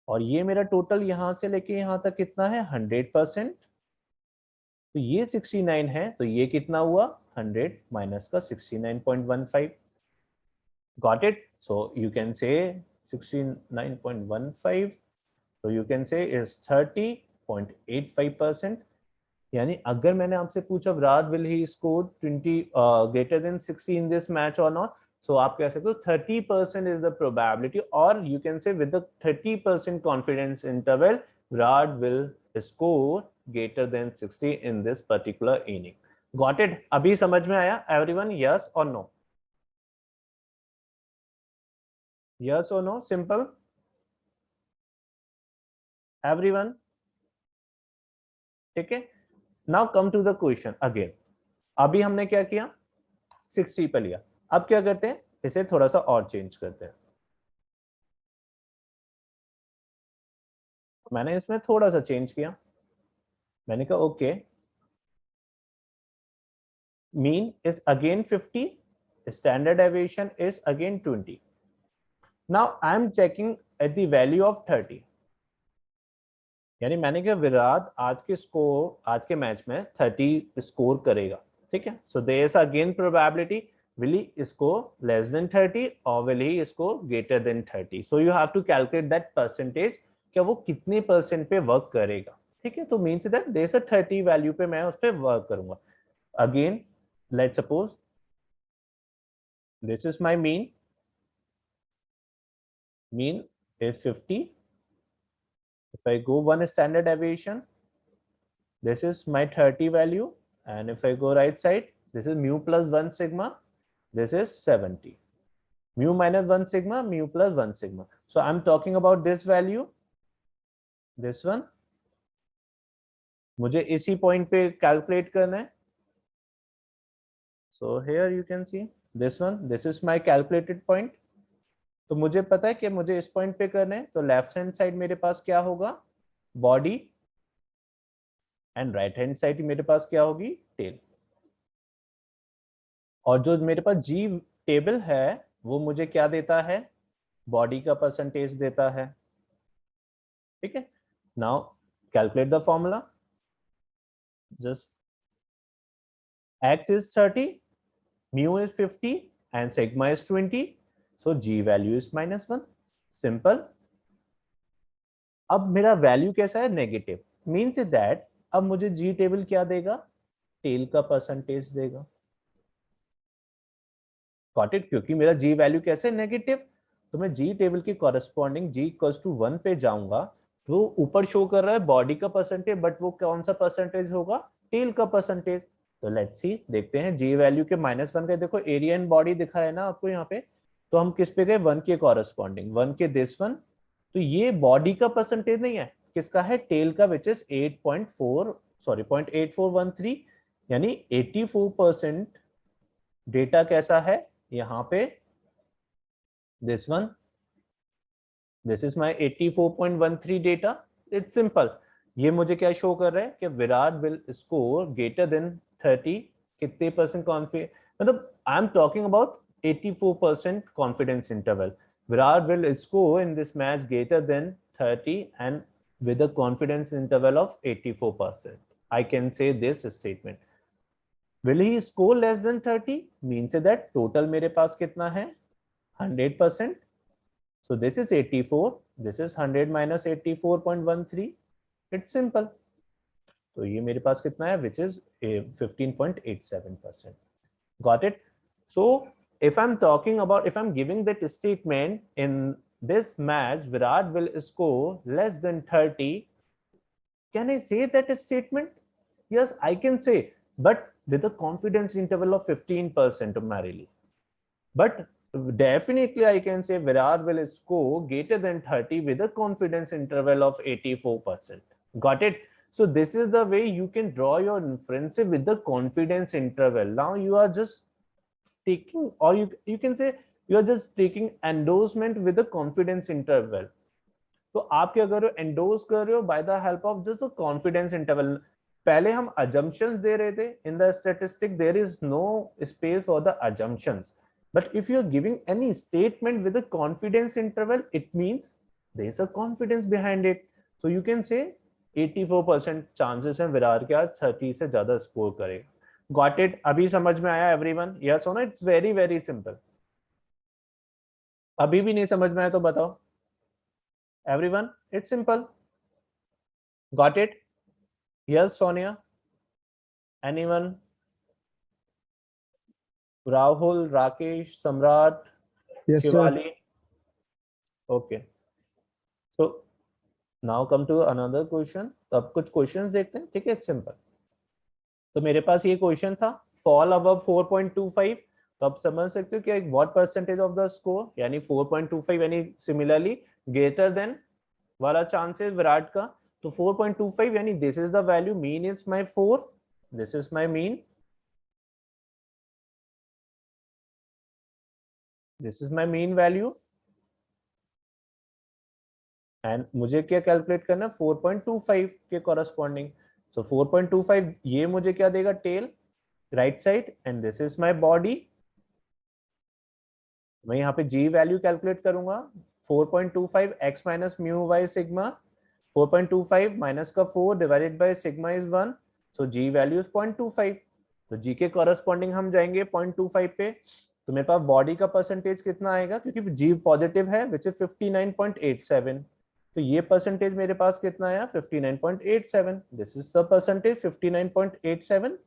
और ये मेरा टोटल यहां से लेके यहां तक कितना है 100%। तो ये 69 है तो ये कितना हुआ 100 माइनस का 69.15। Got it? So you can say 69.15. So you can say is 30.85%. यानी अगर मैंने आपसे पूछा Virat will he score 20 greater than 60 in this match or not, so आप कह सकते हो 30% is the probability, or you can say with the 30% confidence interval Virat will score greater than 60 in this particular inning. Got it? अभी समझ में आया everyone? Yes or no? Yes or no? Simple. Everyone? ठीक है. Now come to the question again. अभी हमने क्या किया? 60 पे लिया. अब क्या करते हैं? इसे थोड़ा सा और चेंज करते हैं. मैंने इसमें थोड़ा सा चेंज किया. मैंने कहा okay, mean is again 50, standard deviation is again 20. Now I am checking at the value of 30. यानी मैंने कहा विराट आज के मैच में 30 स्कोर करेगा. ठीक है. So there is again probability, will he score less than 30 or will he score greater than 30. so you have to calculate that percentage, क्या वो कितने परसेंट पे वर्क करेगा. ठीक है. तो means that there is a 30 value पे मैं उस पे वर्क करूंगा. Again let's suppose this is my mean is 50. if I go one standard deviation, this is my 30 value, and if I go right side, this is mu plus 1 sigma, this is 70. Mu minus 1 sigma, mu plus 1 sigma. So I'm talking about this value, this one. मुझे इसी पॉइंट पे कैलकुलेट करना है. So here you can see this one, this is my calculated point. तो मुझे पता है कि मुझे इस पॉइंट पे करना है. तो लेफ्ट हैंड साइड मेरे पास क्या होगा? Body, and right hand side मेरे पास क्या होगी? टेल. और जो मेरे पास जी टेबल है वो मुझे क्या देता है? बॉडी का परसेंटेज देता है. ठीक है. Now calculate the formula. Just x is 30, mu is 50 and sigma is 20, so g value is -1. Simple. अब मेरा वैल्यू कैसा है? नेगेटिव. मीन्स दैट अब मुझे जी टेबल क्या देगा? टेल का परसेंटेज देगा. Got it? क्योंकि मेरा जी वैल्यू कैसे नेगेटिव, तो मैं जी टेबल के कॉरेस्पॉन्डिंग जी इक्वल्स टू 1 पे जाऊंगा. तो ऊपर शो कर रहा है बॉडी का परसेंटेज, बट वो कौन सा परसेंटेज होगा? टेल का परसेंटेज. तो लेट्स सी, देखते हैं जी वैल्यू के -1 का. देखो एरिया एंड बॉडी दिखा है ना आपको यहाँ पे. तो हम किस पे गए? 1 के कॉरेस्पॉन्डिंग, 1 के दिस वन. तो ये बॉडी का परसेंटेज नहीं है, किसका है? टेल का, विच इज 0.8413. यानी 84% डेटा कैसा है यहाँ पे? This one, this is my 84.13 data. It's simple. ये मुझे क्या शो कर रहा है कि Virat will score greater than 30. कितने परसेंट कॉन्फिडेंस, मतलब आई am talking about 84% confidence interval. Virat will score in this match greater than 30 and with a confidence interval of 84%. I can say this statement. Will he score less than 30? Means that total मेरे पास कितना है? 100%. So this is 84. This is 100 minus 84.13. It's simple. तो ये मेरे पास कितना है? Which is 15.87%. Got it? So if I'm talking about, if I'm giving that statement in this match, Virat will score less than 30. Can I say that statement? Yes, I can say, but with a confidence interval of 15% merely. But definitely I can say Virat will score greater than 30 with a confidence interval of 84%. Got it? So this is the way you can draw your inference with the confidence interval. Now you are just taking, or you can say you are just taking endorsement with the confidence interval. तो आप क्या कर रहे हो? एंडोर्स कर रहे हो bye the help of just confidence interval. पहले हम assumptions दे रहे थे. in the statistic there is no space for the assumptions, but if you are giving any statement with a confidence interval, it means there is a confidence behind it. so you can say 84% chances है विराट के आज 30 से ज्यादा स्कोर करेगा. Got it? अभी समझ में आया एवरीवन? यस और no? It's very very simple. अभी भी नहीं समझ में आया तो बताओ everyone, it's simple, got it? Yes Sonia, anyone? Rahul, Rakesh, Samrat,
Yes, sir.
Shivali? Okay, so now come to another question. तो अब कुछ क्वेश्चंस देखते हैं, ठीक है? It's simple. तो मेरे पास ये क्वेश्चन था, फॉल अबव 4.25। तो आप समझ सकते हो कि what percentage of the score, यानी 4.25 यानी सिमिलरली ग्रेटर देन वाला चांसेस विराट का। तो 4.25 यानी this is the value, mean is my 4, this is my mean, this is my mean value, and मुझे क्या कैलकुलेट करना है? 4.25 के कॉरस्पॉन्डिंग। सो 4.25 ये मुझे क्या देगा? Tail, right side, and this is my body. मैं यहाँ पे जी वैल्यू कैलकुलेट करूंगा, 4.25 x minus mu by sigma, 4.25 minus का 4 divided by sigma is 1, so z value is 0.25। तो जी के कॉरस्पॉन्डिंग हम जाएंगे 0.25 पे। तो मेरे पास बॉडी का परसेंटेज कितना आएगा, क्योंकि जी पॉजिटिव है, विच इज 59.87। तो ये परसेंटेज मेरे पास कितना आया? 59.87। This is the percentage 59.87,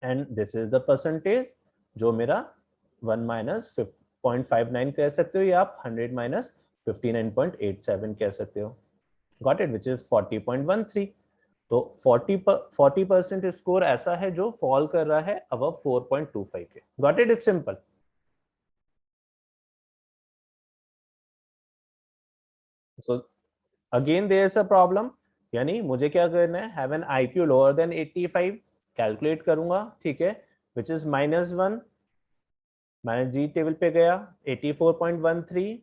and this is the percentage जो मेरा 1 माइनस 0.59 कह सकते हो, या आप 100 माइनस 59.87 कह सकते हो। Got it? Which is 40.13। तो 40% स्कोर ऐसा है जो फॉल कर रहा है अबव 4.25 के। Got it? It's simple. So again there is a problem, यानी मुझे क्या करना है? Have an IQ lower than 85, calculate करूंगा, ठीक है? विच इज -1, मैंने जी टेबल पे गया 84.13,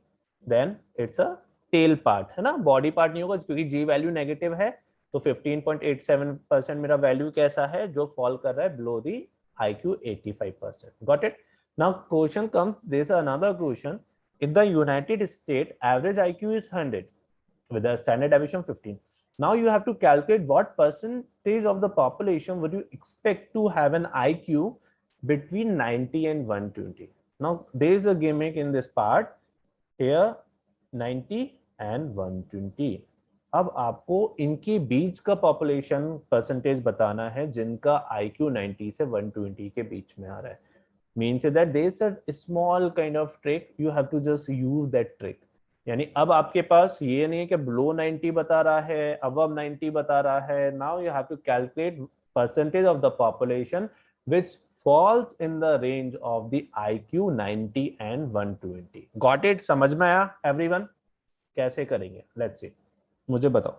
then it's a tail part, है ना, बॉडी पार्ट नहीं होगा, क्योंकि जी वैल्यू नेगेटिव है। तो 15.87% मेरा वैल्यू कैसा है जो फॉल कर रहा है below the IQ 85%। Got it? Now question comes, there is another question, in the United State average IQ is 100 with a standard deviation 15. Now you have to calculate what percentage of the population would you expect to have an IQ between 90 and 120. Now there is a gimmick in this part here, 90 and 120. अब आपको इनके बीच का पॉपुलेशन परसेंटेज बताना है जिनका IQ 90 से 120 के बीच में आ रहा है। Means that there is a small kind of trick, you have to just use that trick. यानी अब आपके पास ये नहीं है कि below 90 बता रहा है, above 90 बता रहा है। Now you have to calculate percentage of the population which falls in the range of the IQ 90 and 120. Got it? समझ में आया everyone? कैसे करेंगे? Let's see. मुझे बताओ,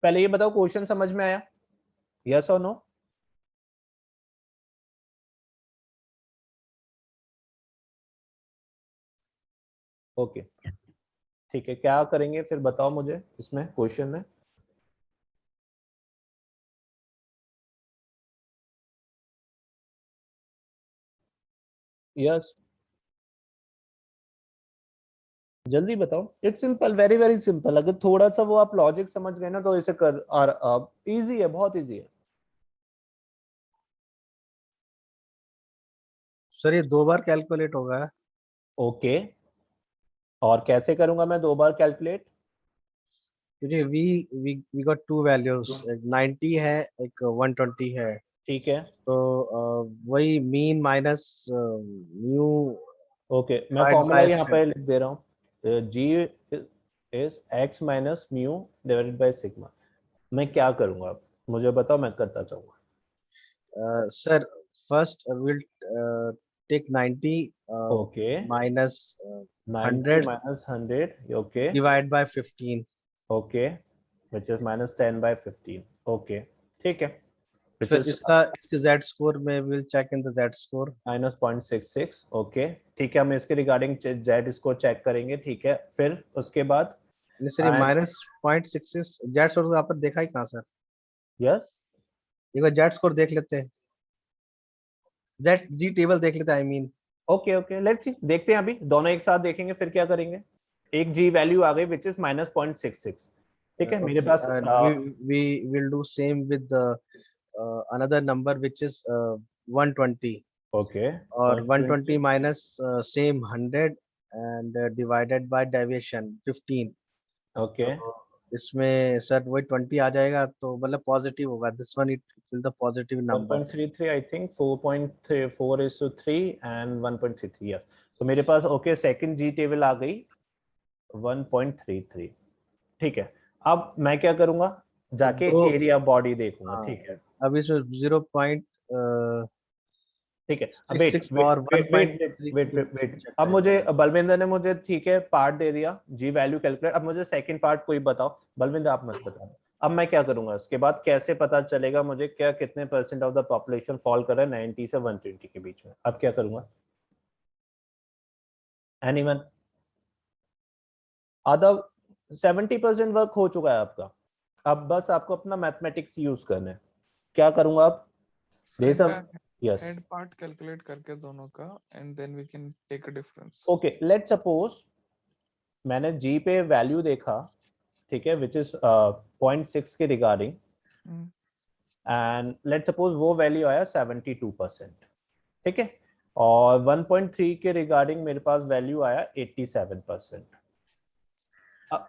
पहले ये बताओ क्वेश्चन समझ में आया? Yes or no? ओके, ठीक है, क्या करेंगे फिर बताओ मुझे इसमें क्वेश्चन में। यस, जल्दी बताओ। It's simple, very very simple. अगर थोड़ा सा वो आप लॉजिक समझ गए ना तो इसे कर, और इजी है, बहुत इजी है।
सर ये 2 बार कैलकुलेट होगा?
ओके, और कैसे करूंगा मैं 2 बार कैलकुलेट?
क्योंकि वी गॉट 2 वैल्यूज, एक 90 है, एक 120 है।
ठीक है,
तो वही मीन माइनस म्यू
ओके, मैं
डिवाइड
फॉर्मूला
बाय
यहाँ पे लिख दे रहा हूँ, z is x minus mu divided by sigma. मैं क्या करूंगा अब मुझे बताओ, मैं करता चाहूंगा।
Sir first will take 90
okay,
minus
90
100
minus 100, okay,
divide by 15।
Okay, which is minus 10 by 15, okay, ठीक है, which
फिर
is
इसके z स्कोर में will check in the z score.
minus 0.66, okay, ठीक है, हम इसके रिगार्डिंग जेड इसको चेक करेंगे, ठीक है, फिर उसके बाद
सर ये माइनस 0.66 z स्कोर आप देखा ही कहाँ सर?
यस,
एक बार z स्कोर देख लेते हैं, z जी टेबल देख लेते हैं, I mean.
Okay okay, let's see, देखते हैं, अभी दोनों एक साथ देखेंगे फिर क्या करेंगे। एक जी वैल्यू आ गई विच इज माइनस 0.66, ठीक है, मेरे पास
we will do same with the another number which is 120.
Okay
और 120 minus same 100 and divided bye deviation 15।
Okay
तो इसमें सर वही 20 आ जाएगा, तो मतलब पॉजिटिव होगा। This one it will the positive number.
1.33 I think 4.4:3 and 1.33 yes. तो मेरे पास ओके सेकंड जी टेबल आ गई 1.33। ठीक है, अब मैं क्या करूंगा, जाके
दो
एरिया बॉडी देखूंगा।
हाँ,
ठीक है
अब इसमें 0.
ठीक है, अब वेट
66
वेट
और
वेट वेट
1.33
वेट
check
अब मुझे
करेंगे।
बलविंदर ने मुझे ठीक है पार्ट दे दिया, जी वैल्यू कैलकुलेट। अब मुझे सेकंड पार्ट कोई बताओ, बलविंदर आप मत बताओ। अब मैं क्या करूंगा, उसके बाद कैसे पता चलेगा मुझे क्या कितने percent of the population fall कर रहा है 90 से 120 के बीच में? अब क्या करूंगा? एनीवन? आधा 70% वर्क हो चुका है आपका, अब बस आपको अपना मैथमेटिक्स यूज करना है। क्या करूंगा अब?
सर
ये
इसका
सब यस
हेड पार्ट कैलकुलेट करके दोनों का and then we can take a difference.
Okay, let suppose मैंने जी पे वैल्यू देखा, ठीक है, विच इज 0.6 के रिगार्डिंग, एंड लेट सपोज वो वैल्यू आया 72%। ठीक है, और 1.3 के रिगार्डिंग मेरे पास वैल्यू आया 87%।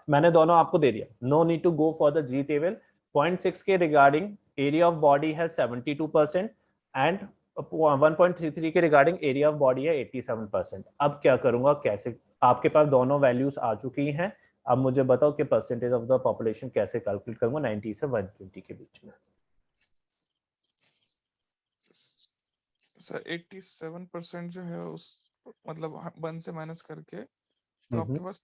मैंने दोनों आपको दे दिया, no need to go for the z table. 0.6 के रिगार्डिंग एरिया ऑफ बॉडी है 72% एंड 1.33 के रिगार्डिंग एरिया ऑफ बॉडी है 87%। अब क्या करूंगा, कैसे? आपके पास दोनों वैल्यूज आ चुकी हैं, अब मुझे बताओ कि परसेंटेज ऑफ द पॉपुलेशन कैसे कैलकुलेट करूंगा 90 से 120 के बीच में?
सर 87% जो है उस मतलब 1 से माइनस करके तो आपके पास